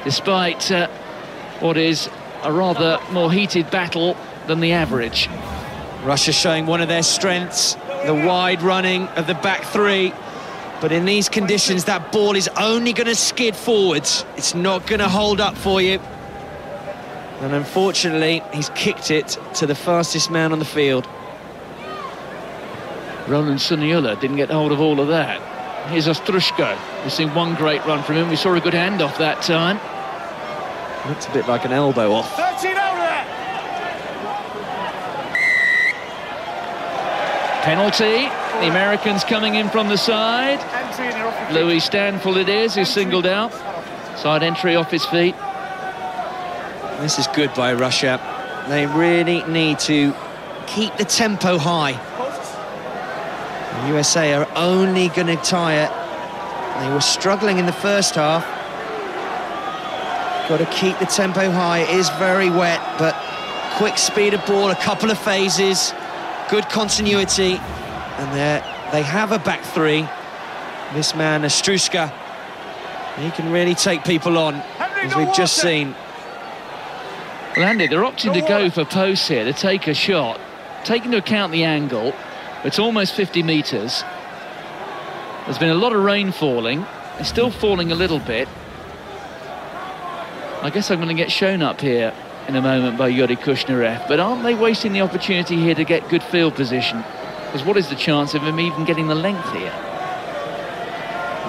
despite what is a rather more heated battle than the average. Russia showing one of their strengths, the wide running of the back three. But in these conditions, that ball is only going to skid forwards. It's not going to hold up for you. And unfortunately, he's kicked it to the fastest man on the field. Roland Suniula didn't get hold of all of that. Here's Ostrushko. We've seen one great run from him. We saw a good handoff that time. Looks a bit like an elbow off. 13 over there. Penalty. The Americans coming in from the side. Louis Stanfield it is, who's singled out. Side entry off his feet. This is good by Russia. They really need to keep the tempo high. The USA are only going to tire. They were struggling in the first half. Got to keep the tempo high. It is very wet, but quick speed of ball, a couple of phases, good continuity, and they have a back three. This man, Ostrushko, he can really take people on, as we've just seen. Well, Andy, they're opting to go for posts here, to take a shot. Take into account the angle, it's almost 50 metres. There's been a lot of rain falling. It's still falling a little bit. I guess I'm going to get shown up here in a moment by Yuri Kushnerev, but aren't they wasting the opportunity here to get good field position? Because what is the chance of him even getting the length here?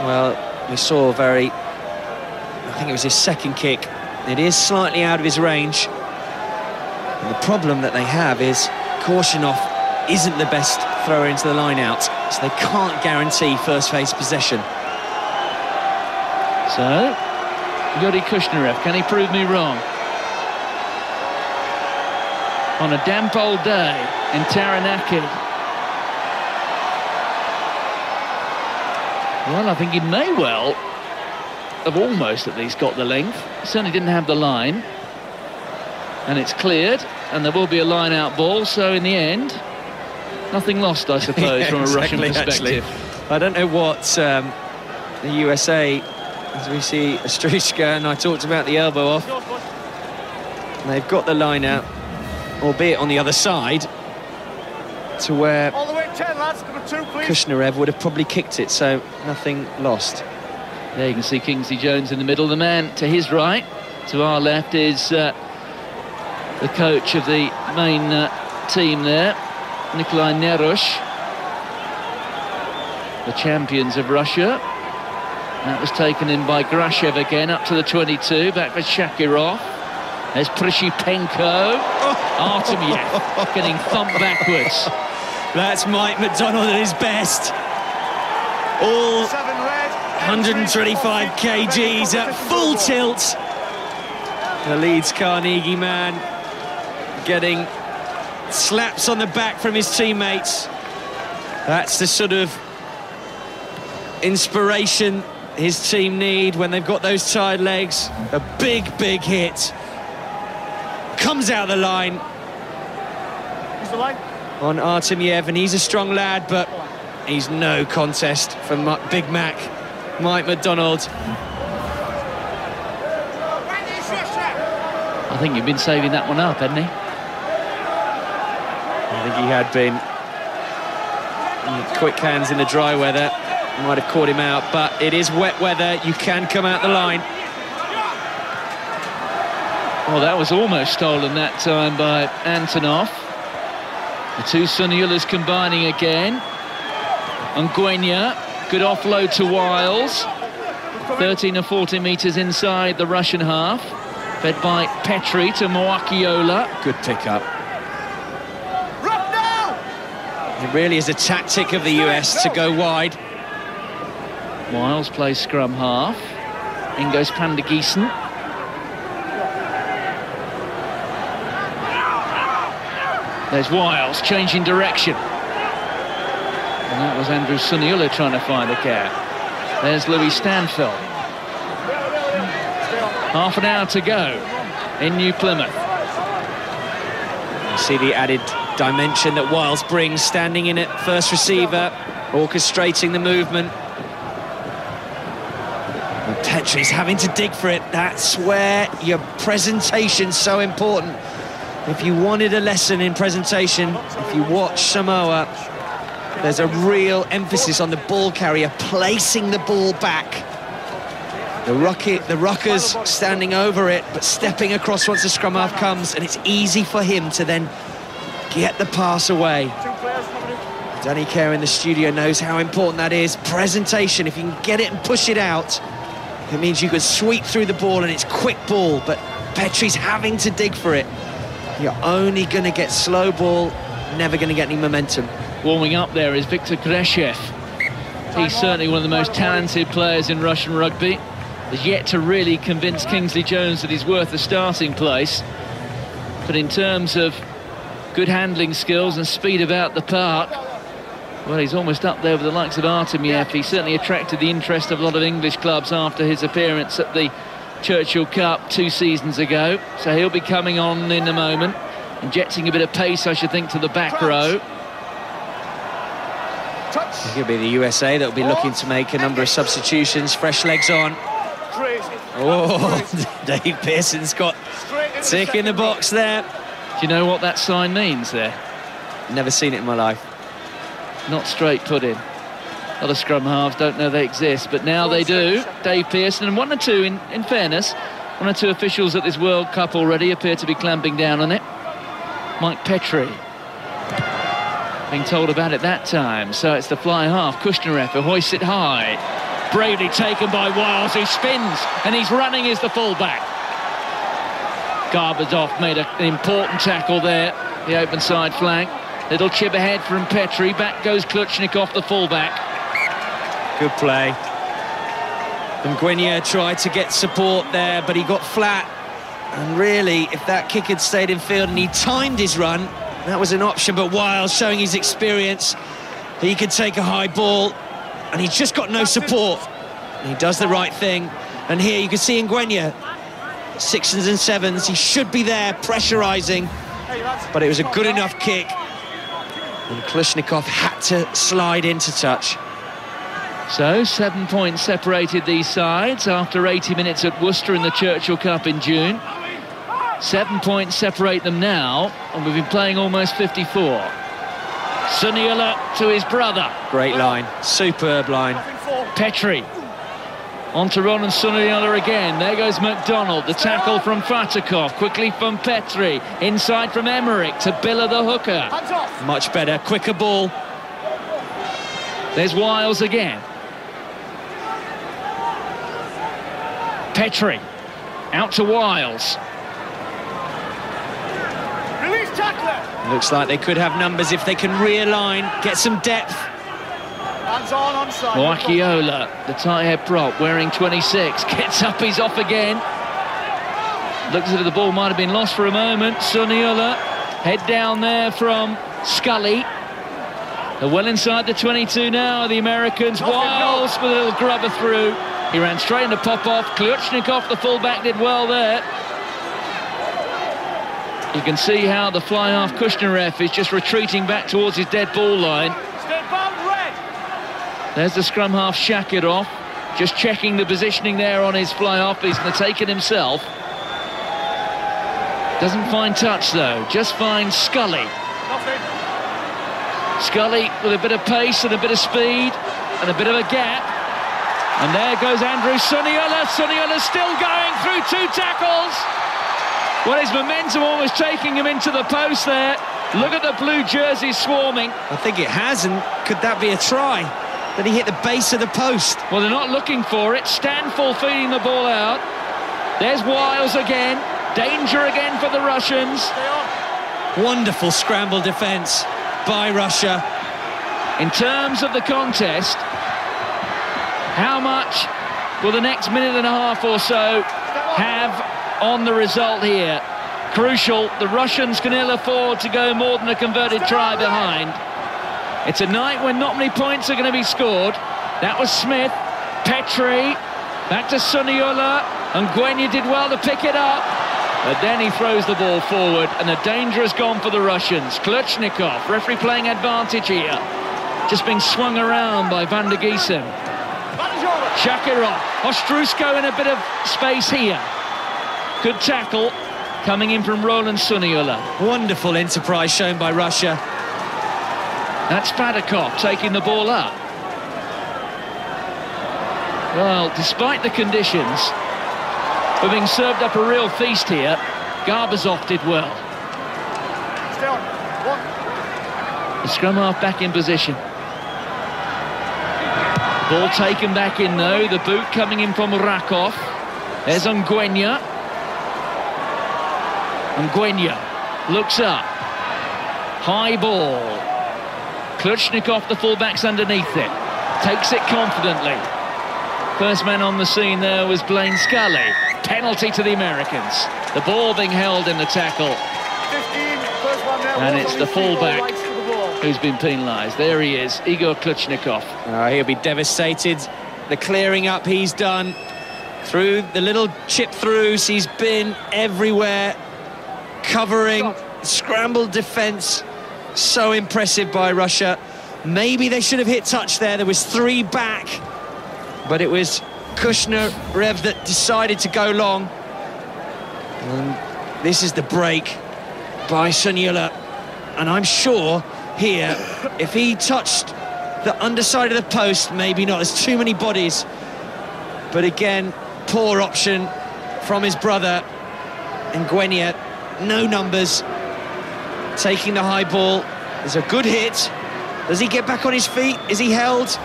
Well, we saw I think it was his second kick. It is slightly out of his range. And the problem that they have is Korshunov isn't the best thrower into the line-out, so they can't guarantee first phase possession. So, Yuri Kushnerev, can he prove me wrong? On a damp old day in Taranaki. Well, I think he may well have almost at least got the length. He certainly didn't have the line. And it's cleared, and there will be a line-out ball, so in the end, nothing lost, I suppose, yeah, from a Russian perspective. Actually. I don't know what the USA, as we see Ostrushko, and I talked about the elbow off. They've got the line out, albeit on the other side, to where All the way 10, lads. Number 2, please. Kushnerev would have probably kicked it, so nothing lost. There you can see Kingsley Jones in the middle. The man to his right, to our left, is the coach of the main team there, Nikolai Nerush, the champions of Russia. That was taken in by Grashev again, up to the 22, back for Shakirov. There's Prishipenko. Artemyev getting thumped backwards. That's Mike McDonald at his best. All 125 kgs at full tilt. The Leeds Carnegie man getting slaps on the back from his teammates. That's the sort of inspiration his team need when they've got those tired legs. A big, big hit. Comes out the line. Who's the line? On Artemyev, and he's a strong lad, but he's no contest for Big Mac, Mike McDonald. I think you've been saving that one up, hadn't he? I think he had been. Quick hands in the dry weather might have caught him out, but it is wet weather. You can come out the line. Well, that was almost stolen that time by Antonov. The two Suniulas combining again. Nguyen, good offload to Wiles. 13 or 14 metres inside the Russian half. Fed by Petri to Moakiola. Good pick-up. It really is a tactic of the US to go wide. Wiles plays scrum half. In goes Pandagiesen. There's Wiles changing direction. And that was Andrew Suniula trying to find a gap. There's Louis Stanfield. Half an hour to go in New Plymouth. You see the added dimension that Wiles brings, standing in at first receiver, orchestrating the movement. The Petri's having to dig for it. That's where your presentation's so important. If you wanted a lesson in presentation, if you watch Samoa, there's a real emphasis on the ball carrier placing the ball back. The ruckers standing over it, but stepping across once the scrum half comes, and it's easy for him to then get the pass away. Danny Kerr in the studio knows how important that is. Presentation, if you can get it and push it out, it means you can sweep through the ball and it's quick ball, but Petri's having to dig for it. You're only going to get slow ball, never going to get any momentum. Warming up there is Viktor Greshev. He's certainly one of the most talented players in Russian rugby. Has yet to really convince Kingsley Jones that he's worth a starting place. But in terms of good handling skills and speed about the park, well, he's almost up there with the likes of Artemiev. He certainly attracted the interest of a lot of English clubs after his appearance at the Churchill Cup 2 seasons ago. So he'll be coming on in a moment, injecting a bit of pace, I should think, to the back row. It could be the USA that'll be looking to make a number of substitutions. Fresh legs on. Oh, Dave Pearson's got tick in the box there. Do you know what that sign means there? Never seen it in my life. Not straight put in. A lot of scrum halves don't know they exist, but now they do. Dave Pearson, and one or two, in fairness, one or two officials at this World Cup already appear to be clamping down on it. Mike Petrie being told about it that time. So it's the fly half, Kushneref, who hoists it high. Bravely taken by Wiles, who spins, and he's running as the fullback. Garbadov made an important tackle there, the open side flank. Little chip ahead from Petrie, back goes Kluchnikov, the fullback. Good play. And Gwenya tried to get support there, but he got flat. And really, if that kick had stayed in field and he timed his run, that was an option, but Wiles showing his experience. He could take a high ball, and he's just got no support. And he does the right thing. And here you can see Gwenya, 6s and 7s, he should be there, pressurising. But it was a good enough kick. And Klushnikov had to slide into touch. So 7 points separated these sides after 80 minutes at Worcester in the Churchill Cup in June. 7 points separate them now, and we've been playing almost 54. Sunila to his brother. Great line, superb line. Petrie on to Ronan Sunila again. There goes McDonald, the tackle from Fatakov, quickly from Petrie, inside from Emmerich to Biller the hooker. Much better, quicker ball. There's Wiles again. Petrie out to Wiles. Release tackler. Looks like they could have numbers if they can realign, get some depth. Hands on onside. Moakiola, the tight head prop, wearing 26, gets up, he's off again. Looks as if the ball might have been lost for a moment. Suniola, head down there from Scully. They're well inside the 22 now, the Americans. Wiles with a little grubber through. He ran straight into pop-off. Kluchnikov, the fullback, did well there. You can see how the fly-half Kushneref is just retreating back towards his dead ball line. There's the scrum half Shakirov, just checking the positioning there on his fly-half. He's going to take it himself. Doesn't find touch though, just finds Scully. Scully with a bit of pace and a bit of speed and a bit of a gap. And there goes Andrew Suniola. Suniola's still going through 2 tackles. Well, his momentum almost taking him into the post there. Look at the blue jerseys swarming. I think it has, and could that be a try? Then he hit the base of the post. Well, they're not looking for it. Stanful feeding the ball out. There's Wiles again. Danger again for the Russians. Wonderful scramble defence by Russia. In terms of the contest, how much will the next minute and a half or so have on the result here? Crucial, the Russians can ill afford to go more than a converted try behind. It's a night when not many points are going to be scored. That was Smith, Petrie, back to Suniola, and Gwenya did well to pick it up. But then he throws the ball forward, and the danger has gone for the Russians. Kluchnikov, referee playing advantage here. Just being swung around by Van der Giesen. shoulder. Shakirov. Ostrusko in a bit of space here. Good tackle coming in from Roland Suniula. Wonderful enterprise shown by Russia. That's Padakov taking the ball up. Well, despite the conditions, we're being served up a real feast here. Garbazov did well. Stay on. One. The scrum half back in position. Ball taken back in though. The boot coming in from Rakov. There's Nguenya. Nguenya looks up. High ball. Kluchnikov, the fullback's underneath it. Takes it confidently. First man on the scene there was Blaine Scully. Penalty to the Americans. The ball being held in the tackle. 15, first one there. And it's the fullback who's been penalised. There he is, Igor Kluchnikov. He'll be devastated. The clearing up he's done through the little chip throughs. He's been everywhere, covering, scrambled defence. So impressive by Russia. Maybe they should have hit touch there. There was 3 back, but it was Kushnerev that decided to go long. And this is the break by Suniula. And I'm sure here, if he touched the underside of the post, maybe not. There's too many bodies. But again, poor option from his brother. Nguenya, no numbers. Taking the high ball. There's a good hit. Does he get back on his feet? Is he held?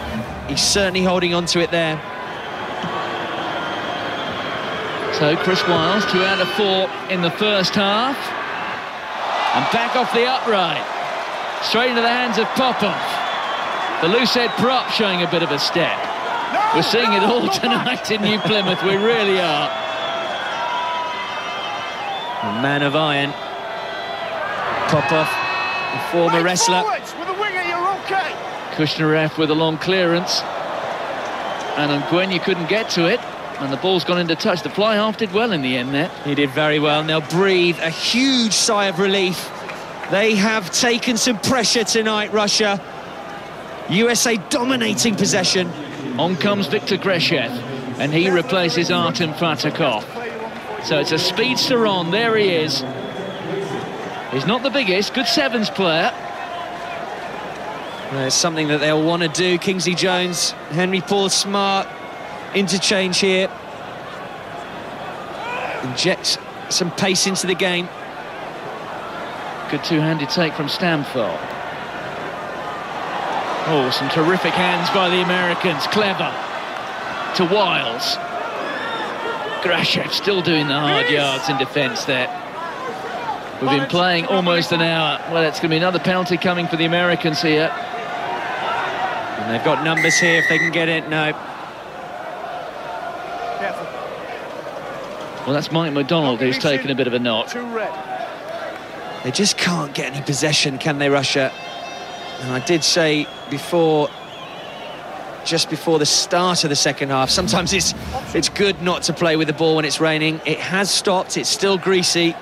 He's certainly holding on to it there. So Chris Wiles, 2 out of 4 in the first half. And back off the upright. Straight into the hands of Popov. The loose head prop showing a bit of a step. We're seeing it all tonight in New Plymouth, we really are. A man of iron. Popov, a former wrestler. With a winger, you're okay. Kushnerev with a long clearance. And Nguenya couldn't get to it. And the ball's gone into touch. The fly half did well in the end there. He did very well, and they'll breathe a huge sigh of relief. They have taken some pressure tonight, Russia. USA dominating possession. On comes Viktor Greshev, and he replaces Artem Fatakov. So it's a speedster on, there he is. He's not the biggest, good sevens player. It's something that they'll want to do. Kingsley Jones, Henry Paul Smart, interchange here. Injects some pace into the game. Good two-handed take from Stamford. Oh, some terrific hands by the Americans. Clever to Wiles. Grashev still doing the hard yards in defence there. We've been playing almost an hour. Well, it's going to be another penalty coming for the Americans here. And they've got numbers here if they can get it. No. Well, that's Mike McDonald who's taken a bit of a knock. They just can't get any possession, can they, Russia? And I did say before, just before the start of the second half, sometimes it's good not to play with the ball when it's raining. It has stopped, it's still greasy.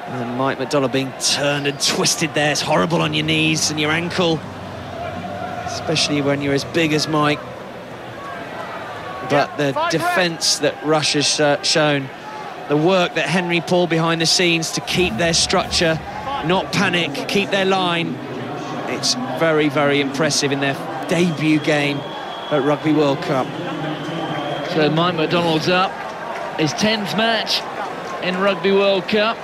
And Mike McDonald being turned and twisted there. It's horrible on your knees and your ankle, especially when you're as big as Mike. But the defence that Russia's shown, the work that Henry Paul behind the scenes to keep their structure, not panic, keep their line, it's very, very impressive in their debut game at Rugby World Cup. So Mike McDonald's up, his 10th match in Rugby World Cup,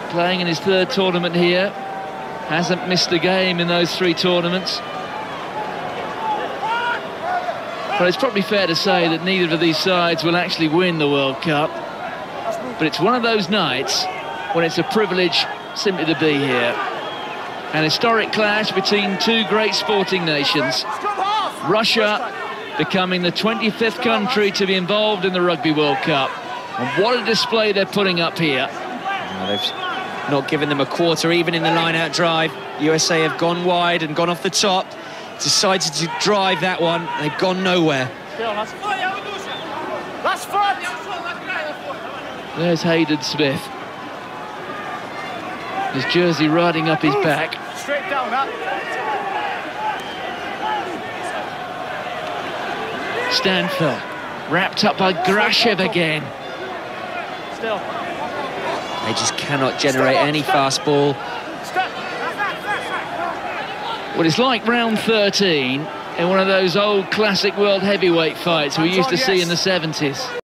playing in his 3rd tournament here, hasn't missed a game in those 3 tournaments. But it's probably fair to say that neither of these sides will actually win the World Cup. But it's one of those nights when it's a privilege simply to be here. An historic clash between 2 great sporting nations. Russia becoming the 25th country to be involved in the Rugby World Cup. And what a display they're putting up here. They've not given them a quarter, even in the line-out drive. USA have gone wide and gone off the top. Decided to drive that one. They've gone nowhere. There's Hayden Smith. His jersey riding up his back. Straight down that. Stanfill, wrapped up by Grashev again. Still. They just cannot generate any fast ball. Well, it's like round 13 in one of those old classic world heavyweight fights we used to see in the 70s.